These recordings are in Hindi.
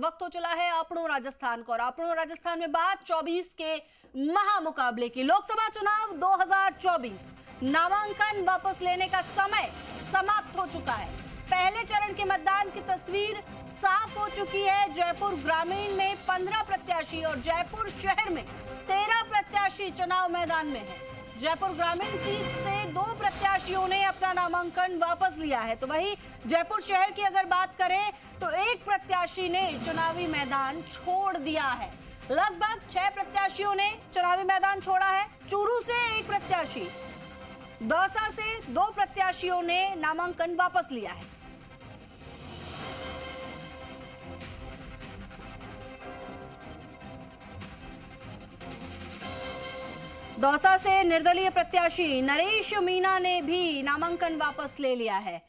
वक्त हो चला है आपड़ो राजस्थान का और आपड़ो राजस्थान में बात 24 के महामुकाबले की। लोकसभा चुनाव 2024 नामांकन वापस लेने का समय समाप्त हो चुका है। पहले चरण के मतदान की तस्वीर साफ हो चुकी है। जयपुर ग्रामीण में 15 प्रत्याशी और जयपुर शहर में 13 प्रत्याशी चुनाव मैदान में है। जयपुर ग्रामीण सीट से 2 प्रत्याशियों ने अपना नामांकन वापस लिया है, तो वहीं जयपुर शहर की अगर बात करें तो एक प्रत्याशी ने चुनावी मैदान छोड़ दिया है। लगभग 6 प्रत्याशियों ने चुनावी मैदान छोड़ा है। चूरू से एक प्रत्याशी, दौसा से 2 प्रत्याशियों ने नामांकन वापस लिया है। दौसा से निर्दलीय प्रत्याशी नरेश मीणा ने भी नामांकन वापस ले लिया है।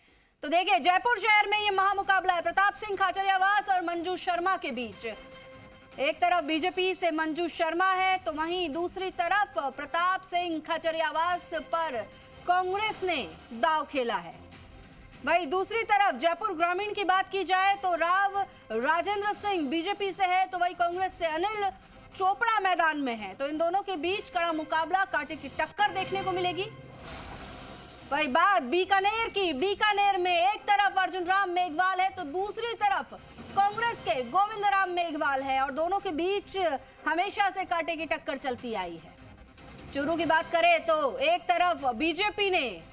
तो देखिए, जयपुर शहर में ये महामुकाबला है प्रताप सिंह खाचरियावास और मंजू शर्मा के बीच। एक तरफ बीजेपी से मंजू शर्मा है, तो वहीं दूसरी तरफ प्रताप सिंह खाचरियावास पर कांग्रेस ने दांव खेला है। वहीं दूसरी तरफ जयपुर ग्रामीण की बात की जाए तो राव राजेंद्र सिंह बीजेपी से है, तो वहीं कांग्रेस से अनिल चोपड़ा मैदान में है। तो इन दोनों के बीच कड़ा मुकाबला, कांटे की टक्कर देखने को मिलेगी। वही बात बीकानेर की। बीकानेर में एक तरफ अर्जुन राम मेघवाल है, तो दूसरी तरफ कांग्रेस के गोविंद राम मेघवाल है और दोनों के बीच हमेशा से कांटे की टक्कर चलती आई है। चूरू की बात करें तो एक तरफ बीजेपी ने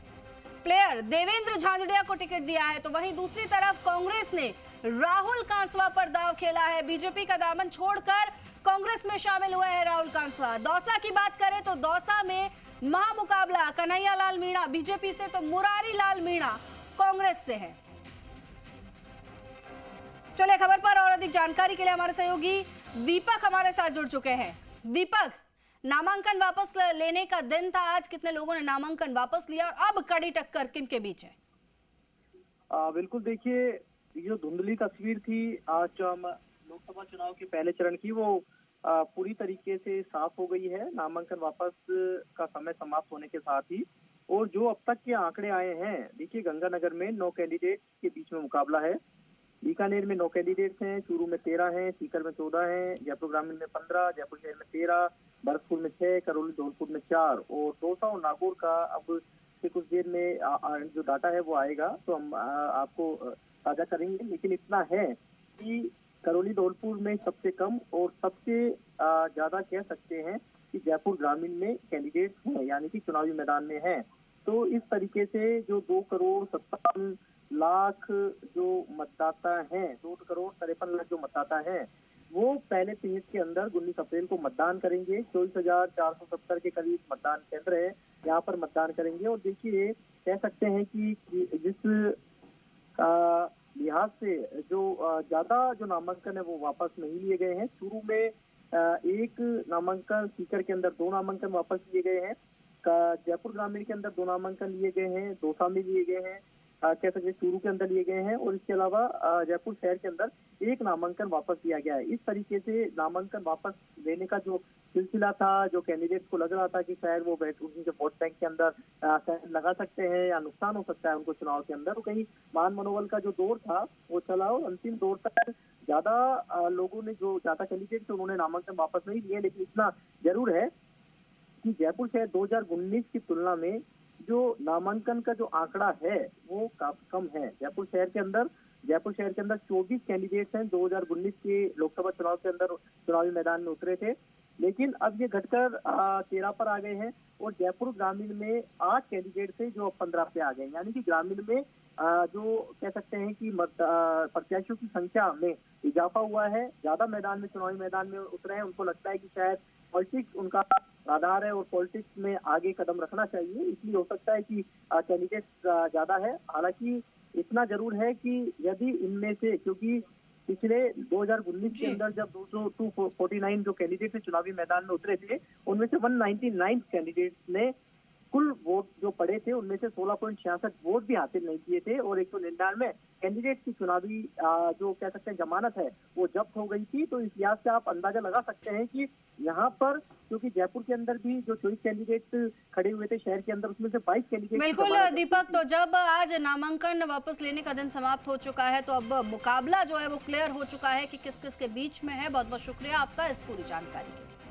प्लेयर देवेंद्र झांझड़िया को टिकट दिया है, तो वहीं दूसरी तरफ कांग्रेस ने राहुल कांसवा पर दांव खेला है। बीजेपी का दामन छोड़कर कांग्रेस में शामिल हुए हैं राहुल कांसवा। दौसा की बात करें तो दौसा में महामुकाबला कन्हैया लाल मीणा बीजेपी से, तो मुरारी लाल मीणा कांग्रेस से है। चलिए खबर पर और अधिक जानकारी के लिए हमारे सहयोगी दीपक हमारे साथ जुड़ चुके हैं। दीपक, नामांकन वापस लेने का दिन था आज, कितने लोगों ने नामांकन वापस लिया और अब कड़ी टक्कर किन के बीच है? बिल्कुल, देखिए, जो धुंधली तस्वीर थी आज लोकसभा चुनाव के पहले चरण की, वो पूरी तरीके से साफ हो गई है। नामांकन वापस का समय समाप्त होने के साथ ही, और जो अब तक के आंकड़े आए हैं, देखिए, गंगानगर में 9 कैंडिडेट के बीच में मुकाबला है। बीकानेर में 9 कैंडिडेट्स हैं, चूरू में 13 हैं, सीकर में 14 हैं, जयपुर ग्रामीण में 15, जयपुर शहर में 13, भरतपुर में 6, करौली धौलपुर में 4 और दौसा और नागौर का अब से कुछ देर में जो डाटा है वो आएगा, तो हम आपको साझा करेंगे। लेकिन इतना है कि करौली धौलपुर में सबसे कम और सबसे ज्यादा कह सकते हैं कि जयपुर ग्रामीण में कैंडिडेट्स हैं, यानी कि चुनावी मैदान में हैं। तो इस तरीके से जो 2,57,00,000 जो मतदाता हैं, 2,53,00,000 जो मतदाता हैं, वो पहले फेज के अंदर 19 अप्रैल को मतदान करेंगे। 24,470 के करीब मतदान केंद्र है, यहाँ पर मतदान करेंगे। और देखिए, कह सकते हैं कि जिस लिहाज से जो ज्यादा जो नामांकन है वो वापस नहीं लिए गए हैं। चूरू में 1 नामांकन, सीकर के अंदर 2 नामांकन वापस लिए गए हैं, जयपुर ग्रामीण के अंदर 2 नामांकन लिए गए हैं, दौसा में लिए गए हैं, कह सकते चूरू के अंदर लिए गए हैं, और इसके अलावा जयपुर शहर के अंदर 1 नामांकन वापस लिया गया है। इस तरीके से नामांकन वापस लेने का जो सिलसिला था, जो कैंडिडेट्स को लग रहा था कि शायद वो उनके वोट बैंक के अंदर शायद लगा सकते हैं या नुकसान हो सकता है उनको चुनाव के अंदर, तो कहीं मान मनोबल का जो दौर था वो चला और अंतिम दौर तक ज्यादा लोगों ने, जो ज्यादा कैंडिडेट थे, उन्होंने नामांकन वापस नहीं लिए। लेकिन इतना जरूर है कि जयपुर शहर 2019 की तुलना में जो नामांकन का जो आंकड़ा है वो काफी कम है। जयपुर शहर के अंदर 24 कैंडिडेट्स हैं 2019 के लोकसभा चुनाव के अंदर चुनावी मैदान में उतरे थे, लेकिन अब ये घटकर 13 पर आ गए हैं। और जयपुर ग्रामीण में 8 कैंडिडेट थे जो 15 पे आ गए, यानी कि ग्रामीण में जो कह सकते हैं कि प्रत्याशियों की संख्या में इजाफा हुआ है। ज्यादा मैदान में, चुनावी मैदान में उतरे हैं। उनको लगता है कि शायद पॉलिटिक्स उनका आधार है और पॉलिटिक्स में आगे कदम रखना चाहिए, इसलिए हो सकता है कि कैंडिडेट्स ज्यादा है। हालांकि इतना जरूर है कि यदि इनमें से, क्योंकि पिछले 2019 के अंदर जब 249 जो कैंडिडेट चुनावी मैदान में उतरे थे, उनमें से 199 कैंडिडेट्स ने कुल वोट जो पड़े थे उनमें से 16.66 वोट भी हासिल नहीं किए थे और 199 कैंडिडेट की चुनावी जो कह सकते हैं जमानत है वो जब्त हो गई थी। तो इस लिहाज से आप अंदाजा लगा सकते हैं कि यहाँ पर क्योंकि जयपुर के अंदर भी जो 24 कैंडिडेट खड़े हुए थे शहर के अंदर, उसमें से 22 कैंडिडेट। बिल्कुल दीपक, तो जब आज नामांकन वापस लेने का दिन समाप्त हो चुका है तो अब मुकाबला जो है वो क्लियर हो चुका है कि किस किस के बीच में है। बहुत बहुत शुक्रिया आपका इस पूरी जानकारी के लिए।